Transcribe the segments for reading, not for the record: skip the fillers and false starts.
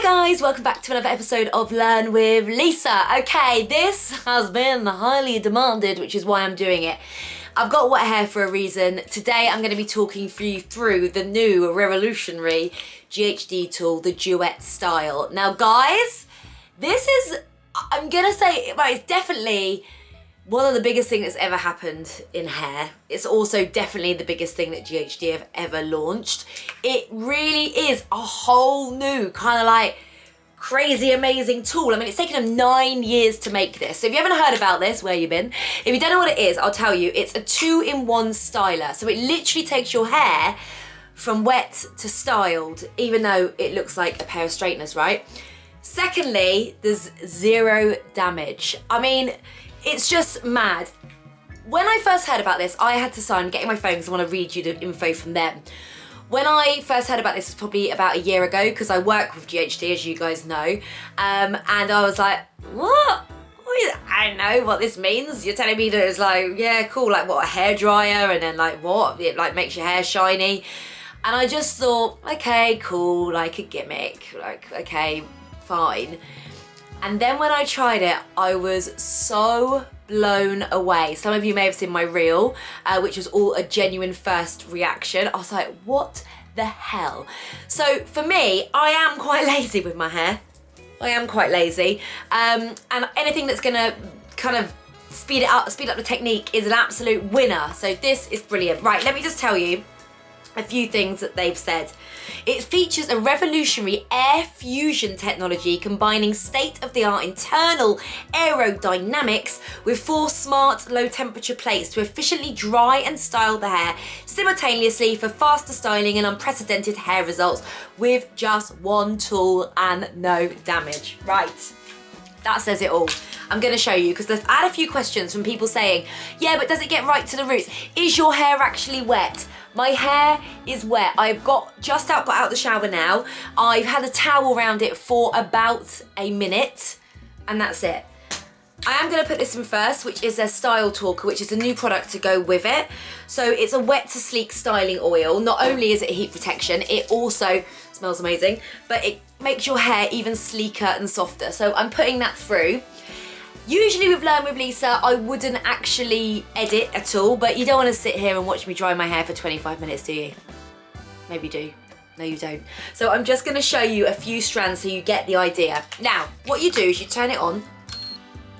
guys, welcome back to another episode of Learn with Lisa. Okay, this has been highly demanded, which is why I'm doing it. I've got wet hair for a reason. Today I'm going to be talking you through the new revolutionary GHD tool, the Duet style. Now guys, this is, I'm going to say, well, it's definitely one of the biggest things that's ever happened in hair. It's also definitely the biggest thing that GHD have ever launched. It really is a whole new kind of like crazy amazing tool. I mean, it's taken them 9 years to make this. So if you haven't heard about this, where you been? If you don't know what it is, I'll tell you. It's a 2-in-1 styler. So it literally takes your hair from wet to styled, even though it looks like a pair of straighteners, right? Secondly, there's zero damage. I mean, it's just mad. When I first heard about this, I had to sign, I'm getting my phone because I want to read you the info from them. When I first heard about this, it was probably about a year ago, because I work with GHD, as you guys know, and I was like, what? I don't know what this means. You're telling me that it's like, yeah, cool, like what, a hairdryer, and then like what? It like makes your hair shiny. And I just thought, okay, cool, like a gimmick, like, okay, fine. And then when I tried it, I was so blown away. Some of you may have seen my reel, which was all a genuine first reaction. I was like, what the hell? So for me, I am quite lazy with my hair. I am quite lazy. And anything that's gonna kind of speed up the technique is an absolute winner. So this is brilliant. Right, let me just tell you a few things that they've said. It features a revolutionary air fusion technology combining state-of-the-art internal aerodynamics with 4 smart low-temperature plates to efficiently dry and style the hair simultaneously for faster styling and unprecedented hair results with just one tool and no damage. Right. That says it all. I'm going to show you because I had a few questions from people saying, yeah, but does it get right to the roots? Is your hair actually wet? My hair is wet. I've got out of the shower now. I've had a towel around it for about a minute and that's it. I am going to put this in first, which is their Style Talker, which is a new product to go with it. So it's a wet to sleek styling oil. Not only is it heat protection, it also smells amazing, but it makes your hair even sleeker and softer. So I'm putting that through. Usually with Learn with Lisa, I wouldn't actually edit at all, but you don't want to sit here and watch me dry my hair for 25 minutes, do you? Maybe you do. No, you don't. So I'm just going to show you a few strands so you get the idea. Now, what you do is you turn it on,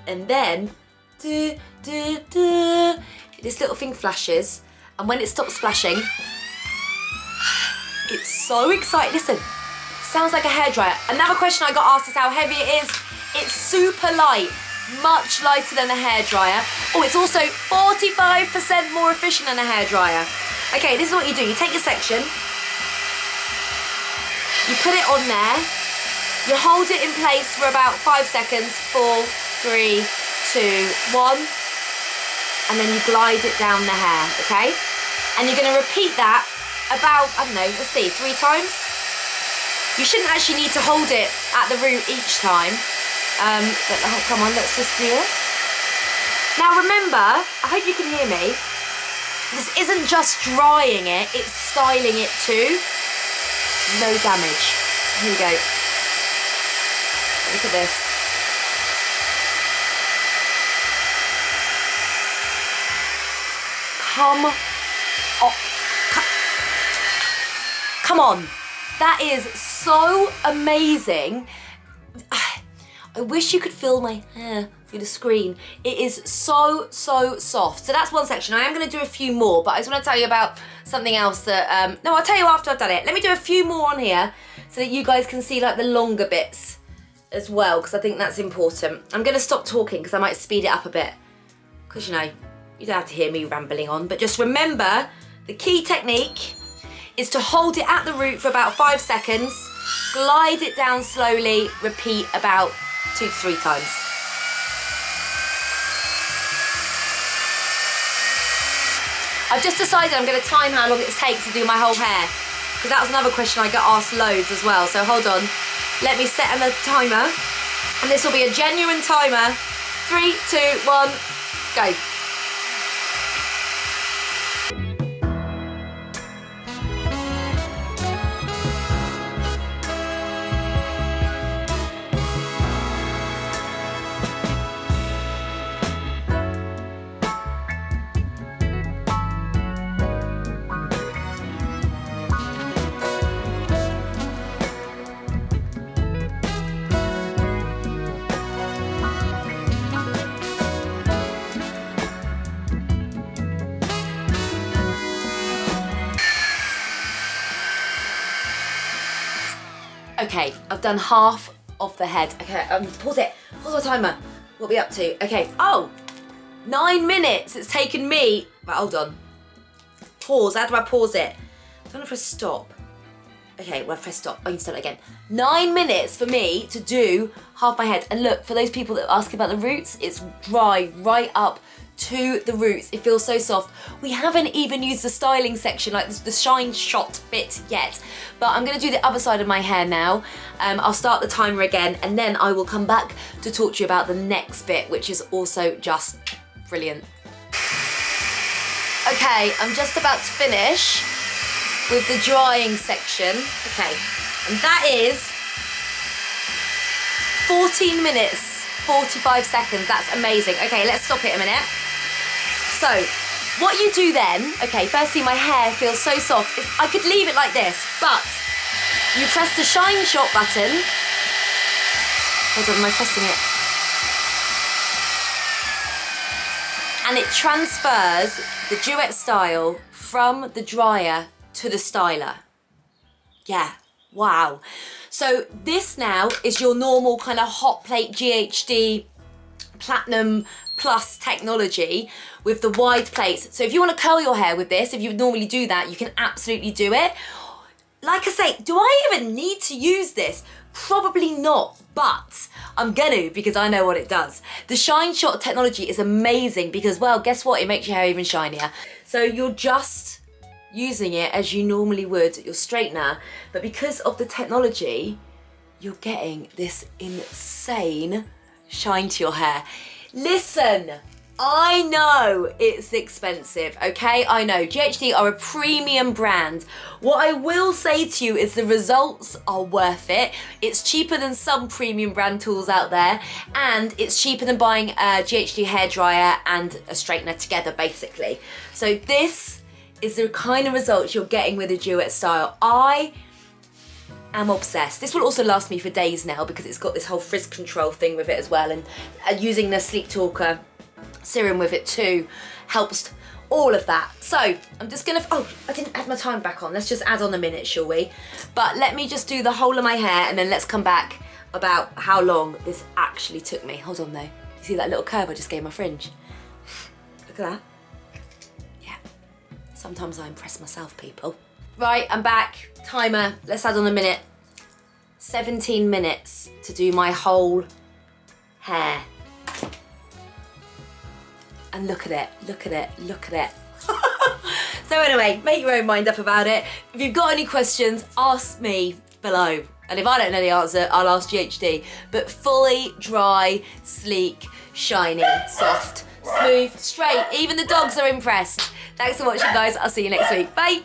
and then this little thing flashes, and when it stops flashing, it's so exciting. Listen, sounds like a hairdryer. Another question I got asked is how heavy it is. It's super light. Much lighter than a hairdryer. Oh, it's also 45% more efficient than a hairdryer. Okay, this is what you do. You take your section, you put it on there, you hold it in place for about 5 seconds, 4, 3, 2, 1, and then you glide it down the hair, okay? And you're gonna repeat that about, I don't know, let's see, 3 times? You shouldn't actually need to hold it at the root each time. But oh, come on, let's just do it. Now remember, I hope you can hear me, this isn't just drying it, it's styling it too. No damage. Here we go. Look at this. Come on. That is so amazing. I wish you could feel my hair through the screen. It is so, so soft. So that's one section. I am going to do a few more, but I just want to tell you about something else that, no, I'll tell you after I've done it. Let me do a few more on here so that you guys can see like the longer bits as well, because I think that's important. I'm going to stop talking because I might speed it up a bit, because you know, you don't have to hear me rambling on, but just remember the key technique is to hold it at the root for about 5 seconds, glide it down slowly, repeat about 2 to 3 times. I've just decided I'm going to time how long it takes to do my whole hair, because that was another question I got asked loads as well. So hold on, let me set a timer, and this will be a genuine timer. 3, 2, 1, go. Okay, I've done half of the head. Okay, pause it. Pause my timer. What are we up to? Okay, oh, 9 minutes it's taken me. Right, hold on. Pause, how do I pause it? I don't know if I stop. Okay, well, press stop. I can start it again. 9 minutes for me to do half my head. And look, for those people that ask about the roots, it's dry right up to the roots. It feels so soft. We haven't even used the styling section, like the shine shot bit yet. But I'm gonna do the other side of my hair now. I'll start the timer again, and then I will come back to talk to you about the next bit, which is also just brilliant. Okay, I'm just about to finish with the drying section. Okay, and that is 14 minutes, 45 seconds. That's amazing. Okay, let's stop it a minute. So, what you do then, okay, firstly my hair feels so soft. I could leave it like this, but you press the shine shot button. Hold on, am I pressing it? And it transfers the duet style from the dryer to the styler. Yeah, wow. So this now is your normal kind of hot plate GHD Platinum Plus technology with the wide plates. So if you want to curl your hair with this, if you would normally do that, you can absolutely do it. Like I say, do I even need to use this? Probably not, but I'm gonna because I know what it does. The Shine Shot technology is amazing because, well, guess what? It makes your hair even shinier. So you're just using it as you normally would your straightener, but because of the technology, you're getting this insane shine to your hair. Listen, I know it's expensive, okay? I know, GHD are a premium brand. What I will say to you is the results are worth it. It's cheaper than some premium brand tools out there, and it's cheaper than buying a GHD hairdryer and a straightener together, basically. So this is the kind of results you're getting with a duet style. I am obsessed. This will also last me for days now because it's got this whole frizz control thing with it as well, and using the Sleep Talker serum with it too helps all of that. So I'm just gonna, oh, I didn't add my time back on. Let's just add on a minute, shall we? But let me just do the whole of my hair and then let's come back about how long this actually took me. Hold on though. You see that little curve I just gave my fringe? Look at that. Yeah. Sometimes I impress myself, people. Right, I'm back. Timer, let's add on a minute. 17 minutes to do my whole hair. And look at it, look at it, look at it. So anyway, make your own mind up about it. If you've got any questions, ask me below. And if I don't know the answer, I'll ask GHD. But fully dry, sleek, shiny, soft, smooth, straight. Even the dogs are impressed. Thanks for watching, guys. I'll see you next week. Bye.